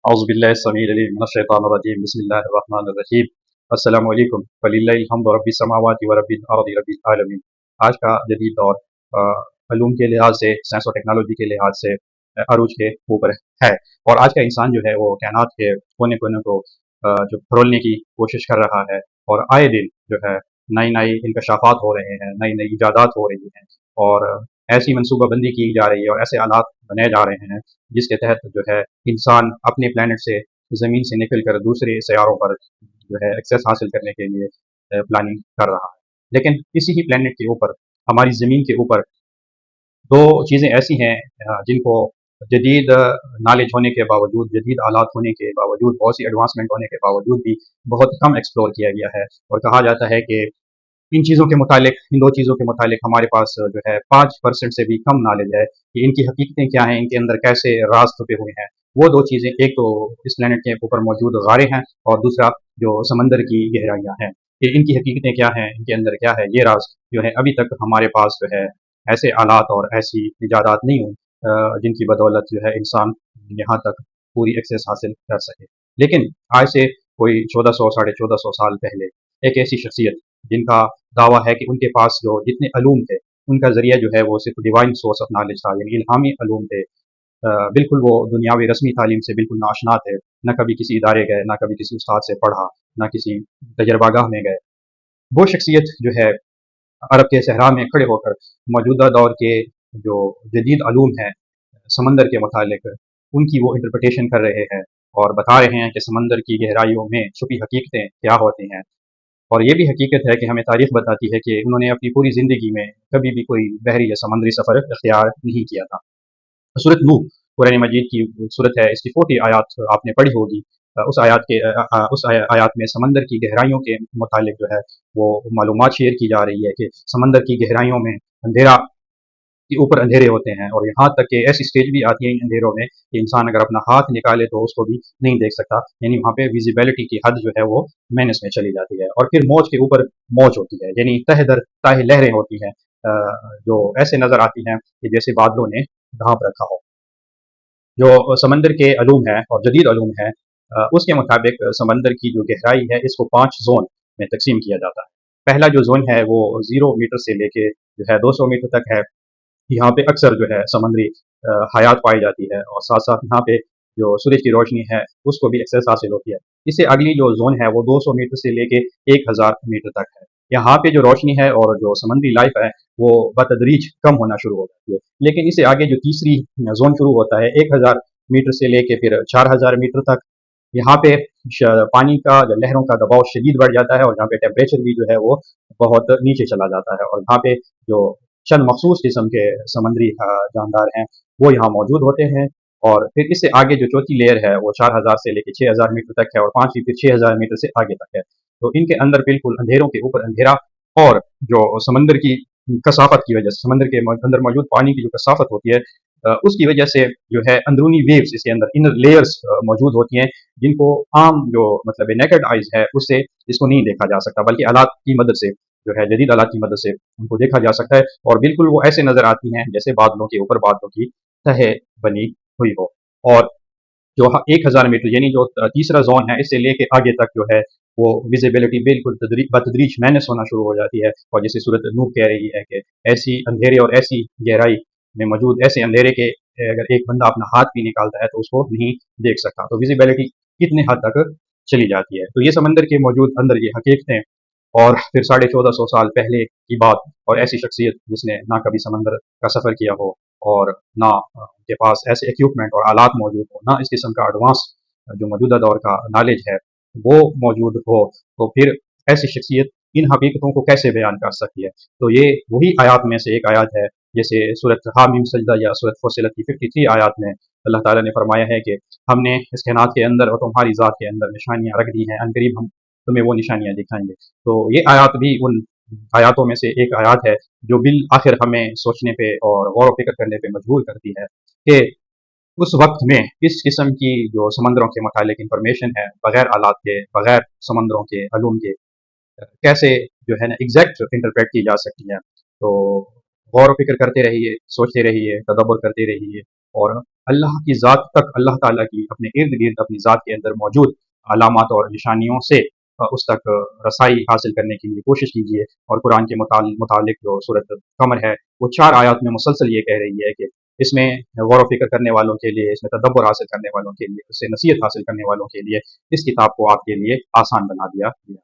औज़ुबिल्लाहिस्समीउल अलीम बिस्मिल्लाहिर्रहमानिर्रहीम। अस्सलामु अलैकुम वलिल्लाहिल हम्दु रब्बिस समावाति व रब्बिल अर्दि रब्बिल आलमीन। आज का जदीद दौर उलूम के लिहाज से, साइंस और टेक्नोलॉजी के लिहाज से अरूज के ऊपर है, और आज का इंसान जो है वो कायनात के कोने कोने को जो फरोलने की कोशिश कर रहा है, और आए दिन जो है नई नई इंकशाफात हो रहे हैं, नई नई इजादात हो रही हैं, और ऐसी मनसूबाबंदी की जा रही है और ऐसे आलात बनाए जा रहे हैं जिसके तहत जो है इंसान अपने प्लेनेट से, ज़मीन से निकल कर दूसरे सैयारों पर जो है एक्सेस हासिल करने के लिए प्लानिंग कर रहा है। लेकिन इसी ही प्लेनेट के ऊपर, हमारी ज़मीन के ऊपर, दो चीज़ें ऐसी हैं जिनको जदीद नॉलेज होने के बावजूद, जदीद आलात होने के बावजूद, बहुत सी एडवांसमेंट होने के बावजूद भी बहुत कम एक्सप्लोर किया गया है। और कहा जाता है कि इन चीज़ों के मुतालिक, इन दो चीज़ों के मुतालिक हमारे पास जो है 5% से भी कम नॉलेज है कि इनकी हकीकतें क्या हैं, इनके अंदर कैसे राज छुपे हुए हैं। वो दो चीज़ें, एक तो इस प्लेनेट के ऊपर मौजूद गारें हैं, और दूसरा जो समंदर की गहराइयाँ हैं, कि इनकी हकीकतें क्या हैं, इनके अंदर क्या है, ये राज जो है अभी तक हमारे पास जो है ऐसे आलात और ऐसी इजादात नहीं हुई जिनकी बदौलत जो है इंसान यहाँ तक पूरी एक्सेस हासिल कर सके। लेकिन आज से कोई 1400 साढ़े 1400 साल पहले एक ऐसी शख्सियत जिनका दावा है कि उनके पास जो जितने अलूम थे, उनका ज़रिया जो है वो सिर्फ डिवाइन सोर्स ऑफ नॉलेज था, यानी इल्हामी अलूम थे। बिल्कुल वो दुनियावी रस्मी तालीम से बिल्कुल नाशना थे, ना कभी किसी इदारे गए, ना कभी किसी उस्ताद से पढ़ा, ना किसी तजर्बागाह में गए। वो शख्सियत जो है अरब के सहरा में खड़े होकर मौजूदा दौर के जो जदीद अलूम हैं समंदर के मुतालिक, उनकी वो इंटरप्रटेशन कर रहे हैं और बता रहे हैं कि समंदर की गहराइयों में छुपी हकीकतें क्या होती हैं। और ये भी हकीकत है कि हमें तारीख बताती है कि उन्होंने अपनी पूरी ज़िंदगी में कभी भी कोई बहरी या समुद्री सफ़र इख्तियार नहीं किया था। सूरत नूह, कुरान मजीद की सूरत है, इसकी 40 आयात आपने पढ़ी होगी। उस आयात में समंदर की गहराइयों के मुतालिक जो है वो मालूमात शेयर की जा रही है कि समंदर की गहराइयों में अंधेरा के ऊपर अंधेरे होते हैं, और यहाँ तक कि ऐसी स्टेज भी आती है इन अंधेरों में कि इंसान अगर अपना हाथ निकाले तो उसको भी नहीं देख सकता, यानी वहाँ पे विजिबिलिटी की हद जो है वो माइनस में चली जाती है। और फिर मौज के ऊपर मौज होती है, यानी तह दर ताह लहरें होती हैं, जो ऐसे नज़र आती हैं कि जैसे बादलों ने ढांप रखा हो। जो समंदर के अलूम हैं और जदीद अलूम हैं, उसके मुताबिक समंदर की जो गहराई है इसको 5 जोन में तकसीम किया जाता है। पहला जो जोन है वो 0 मीटर से लेके जो है 200 मीटर तक है। यहाँ पे अक्सर जो है समुद्री हयात पाई जाती है, और साथ साथ यहाँ पे जो सूरज की रोशनी है उसको भी एक्सेस हासिल होती है। इससे अगली जो जोन है वो 200 मीटर से लेके 1000 मीटर तक है। यहाँ पे जो रोशनी है और जो समुद्री लाइफ है वो बतदरीज कम होना शुरू हो जाती है। लेकिन इससे आगे जो तीसरी जोन शुरू होता है 1000 मीटर से लेके फिर 4000 मीटर तक, यहाँ पे पानी का, लहरों का दबाव शदीद बढ़ जाता है, और यहाँ पे टेम्परेचर भी जो है वो बहुत नीचे चला जाता है, और यहाँ पे जो चंद मखसूस किस्म के समंदरी जानदार हैं वो यहाँ मौजूद होते हैं। और फिर इससे आगे जो चौथी लेयर है वो 4000 से लेकर 6000 मीटर तक है, और पांचवी फिर 6000 मीटर से आगे तक है। तो इनके अंदर बिल्कुल अंधेरों के ऊपर अंधेरा, और जो समंदर की कसाफत की वजह से, समंदर के अंदर मौजूद पानी की जो कसाफत होती है उसकी वजह से जो है अंदरूनी वेव्स इसके अंदर, इनर लेयर्स मौजूद होती हैं, जिनको आम जो मतलब नेकेड आइज है उससे इसको नहीं देखा जा सकता, बल्कि आलात की मदद से, जो है जदीद आलात की मदद से उनको देखा जा सकता है। और बिल्कुल वो ऐसे नज़र आती हैं जैसे बादलों के ऊपर बादलों की तह बनी हुई हो। और जो 1000 मीटर, यानी जो तीसरा जोन है, इससे लेके आगे तक जो है वो विजिबिलिटी बिल्कुल बतदरीज माइनस होना शुरू हो जाती है। और जैसे सूरत नूह कह रही है कि ऐसी अंधेरे और ऐसी गहराई में मौजूद ऐसे अंधेरे के अगर एक बंदा अपना हाथ भी निकालता है तो उसको नहीं देख सकता। तो विजिबिलिटी कितने हद तक चली जाती है। तो ये समंदर के मौजूद अंदर ये हकीकतें, और फिर 1450 साल पहले की बात, और ऐसी शख्सियत जिसने ना कभी समंदर का सफ़र किया हो, और ना उनके पास ऐसे इक्विपमेंट और आलात मौजूद हो, ना इस किस्म का एडवांस जो मौजूदा दौर का नॉलेज है वो मौजूद हो, तो फिर ऐसी शख्सियत इन हकीकतों को कैसे बयान कर सकती है। तो ये वही आयात में से एक आयत है, जैसे सूरत हामीम सजदा या सूरत फुस्सिलत की 53 आयत में अल्लाह ताला ने फरमाया है कि हमने इस कायनात के अंदर और तुम्हारी ज़ात के अंदर निशानियाँ रख दी हैं, अनकरीब हम तुम्हें वो निशानियाँ दिखाएंगे। तो ये आयत भी उन आयतों में से एक आयत है जो बिल आखिर हमें सोचने पे और गौर व फिक्र करने पे मजबूर करती है कि उस वक्त में इस किस्म की जो समंदरों के मुतालिक इंफॉर्मेशन है, बगैर आलात के, बगैर समंदरों के अलूम के, कैसे जो है ना एग्जैक्ट इंटरप्रेट की जा सकती है। तो गौर व फिक्र करते रहिए, सोचते रहिए, तदब्बर करते रहिए, اور اللہ کی ذات تک، اللہ تعالیٰ کی اپنے ارد گرد اپنی ذات کے اندر موجود علامات اور نشانیوں سے اس تک رسائی حاصل کرنے کے لیے کوشش کیجیے۔ اور قرآن کے متعلق جو صورت قمر ہے وہ 4 آیات میں مسلسل یہ کہہ رہی ہے کہ اس میں غور و فکر کرنے والوں کے لیے، اس میں تدبر حاصل کرنے والوں کے لیے، اس سے نصیحت حاصل کرنے والوں کے لیے اس کتاب کو آپ کے لیے آسان بنا دیا گیا۔